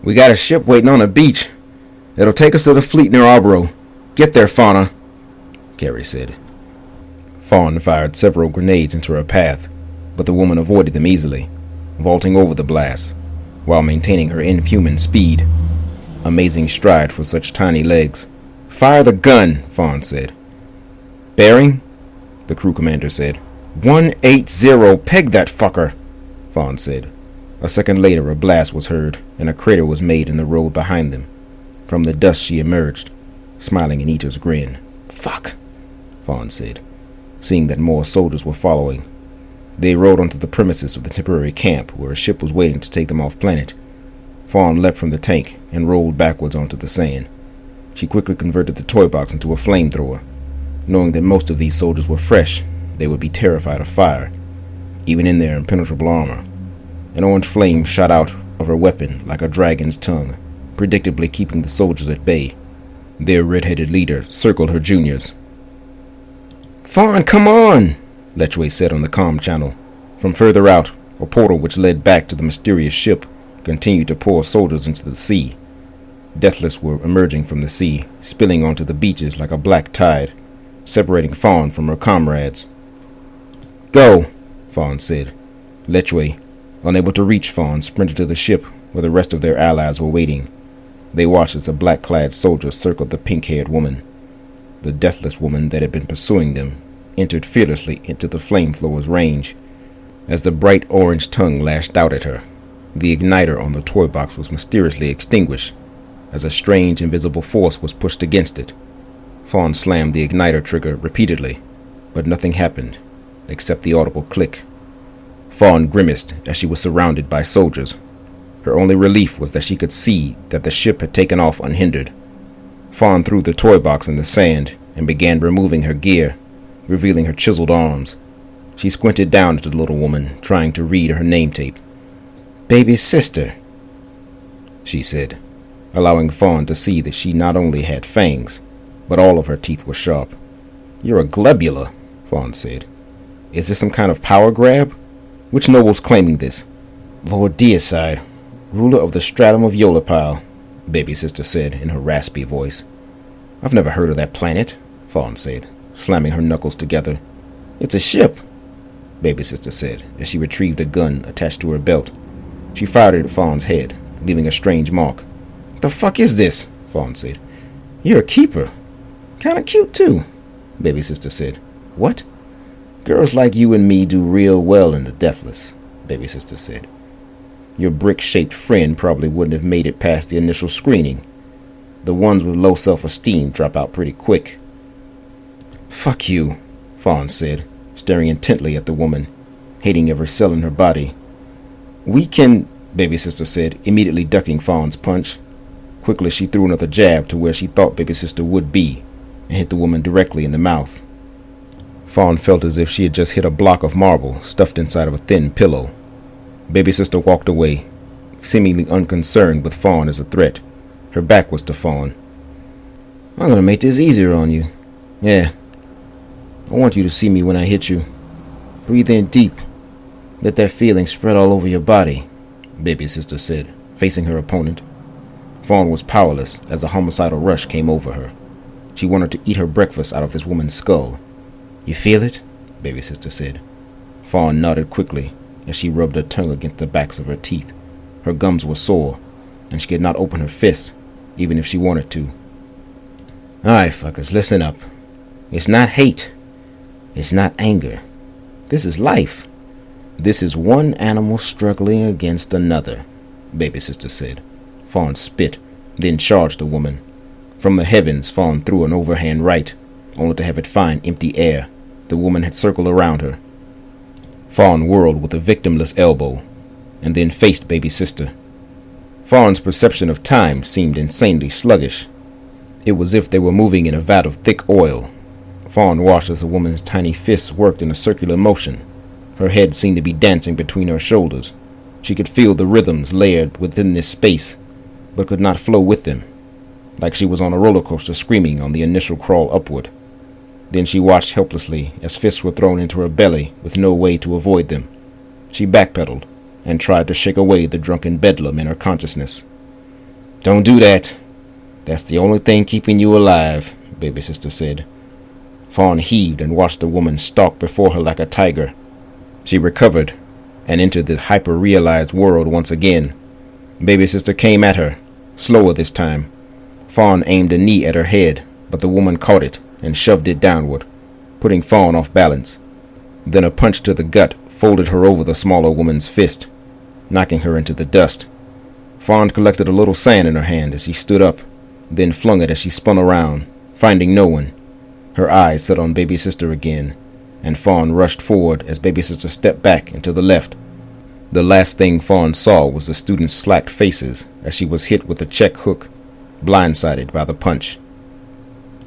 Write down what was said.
We got a ship waiting on the beach. It'll take us to the fleet near Arboro. Get there, Fauna, Carrie said. Fawn fired several grenades into her path, but the woman avoided them easily, vaulting over the blast, while maintaining her inhuman speed. Amazing stride for such tiny legs. Fire the gun, Fawn said. Bearing? The crew commander said. 180, peg that fucker, Fawn said. A second later, a blast was heard, and a crater was made in the road behind them. From the dust she emerged, smiling in Eater's grin. Fuck, Fawn said, seeing that more soldiers were following. They rode onto the premises of the temporary camp, where a ship was waiting to take them off planet. Fawn leapt from the tank and rolled backwards onto the sand. She quickly converted the toy box into a flamethrower. Knowing that most of these soldiers were fresh, they would be terrified of fire, even in their impenetrable armor. An orange flame shot out of her weapon like a dragon's tongue, predictably keeping the soldiers at bay. Their red-headed leader circled her juniors. Fawn, come on, Letchway said on the comm channel. From further out, a portal which led back to the mysterious ship continued to pour soldiers into the sea. Deathless were emerging from the sea, spilling onto the beaches like a black tide, separating Fawn from her comrades. Go, Fawn said. Letchway, unable to reach Fawn, sprinted to the ship where the rest of their allies were waiting. They watched as a black-clad soldier circled the pink-haired woman. The deathless woman that had been pursuing them entered fearlessly into the flamethrower's range. As the bright orange tongue lashed out at her, the igniter on the toy box was mysteriously extinguished as a strange invisible force was pushed against it. Fawn slammed the igniter trigger repeatedly, but nothing happened except the audible click. Fawn grimaced as she was surrounded by soldiers. Her only relief was that she could see that the ship had taken off unhindered. Fawn threw the toy box in the sand and began removing her gear, revealing her chiseled arms. She squinted down at the little woman, trying to read her name tape. Baby sister, she said, allowing Fawn to see that she not only had fangs, but all of her teeth were sharp. You're a glebula, Fawn said. Is this some kind of power grab? Which noble's claiming this? Lord Deicide, ruler of the stratum of Yolapile, Baby Sister said in her raspy voice. I've never heard of that planet, Fawn said, slamming her knuckles together. It's a ship, Baby Sister said as she retrieved a gun attached to her belt. She fired it at Fawn's head, leaving a strange mark. The fuck is this? Fawn said. You're a keeper. Kinda cute too, Baby Sister said. What? Girls like you and me do real well in the Deathless, Baby Sister said. Your brick-shaped friend probably wouldn't have made it past the initial screening. The ones with low self-esteem drop out pretty quick. Fuck you, Fawn said, staring intently at the woman, hating every cell in her body. We can, Baby Sister said, immediately ducking Fawn's punch. Quickly she threw another jab to where she thought Baby Sister would be, and hit the woman directly in the mouth. Fawn felt as if she had just hit a block of marble stuffed inside of a thin pillow. Baby Sister walked away, seemingly unconcerned with Fawn as a threat. Her back was to Fawn. I'm gonna make this easier on you. Yeah. I want you to see me when I hit you. Breathe in deep. Let that feeling spread all over your body, Baby Sister said, facing her opponent. Fawn was powerless as a homicidal rush came over her. She wanted to eat her breakfast out of this woman's skull. You feel it? Baby Sister said. Fawn nodded quickly as she rubbed her tongue against the backs of her teeth. Her gums were sore, and she could not open her fists, even if she wanted to. Alright, fuckers, listen up. It's not hate. It's not anger. This is life. This is one animal struggling against another, Baby Sister said. Fawn spit, then charged the woman. From the heavens, Fawn threw an overhand right, only to have it find empty air. The woman had circled around her. Fawn whirled with a victimless elbow, and then faced Baby Sister. Fawn's perception of time seemed insanely sluggish. It was as if they were moving in a vat of thick oil. Fawn watched as the woman's tiny fists worked in a circular motion. Her head seemed to be dancing between her shoulders. She could feel the rhythms layered within this space, but could not flow with them, like she was on a roller coaster screaming on the initial crawl upward. Then she watched helplessly as fists were thrown into her belly with no way to avoid them. She backpedaled and tried to shake away the drunken bedlam in her consciousness. Don't do that. That's the only thing keeping you alive, baby sister said. Fawn heaved and watched the woman stalk before her like a tiger. She recovered and entered the hyper-realized world once again. Baby sister came at her, slower this time. Fawn aimed a knee at her head, but the woman caught it and shoved it downward, putting Fawn off balance. Then a punch to the gut folded her over the smaller woman's fist, knocking her into the dust. Fawn collected a little sand in her hand as she stood up, then flung it as she spun around, finding no one. Her eyes set on baby sister again, and Fawn rushed forward as baby sister stepped back and to the left. The last thing Fawn saw was the students' slacked faces as she was hit with a check hook, blindsided by the punch.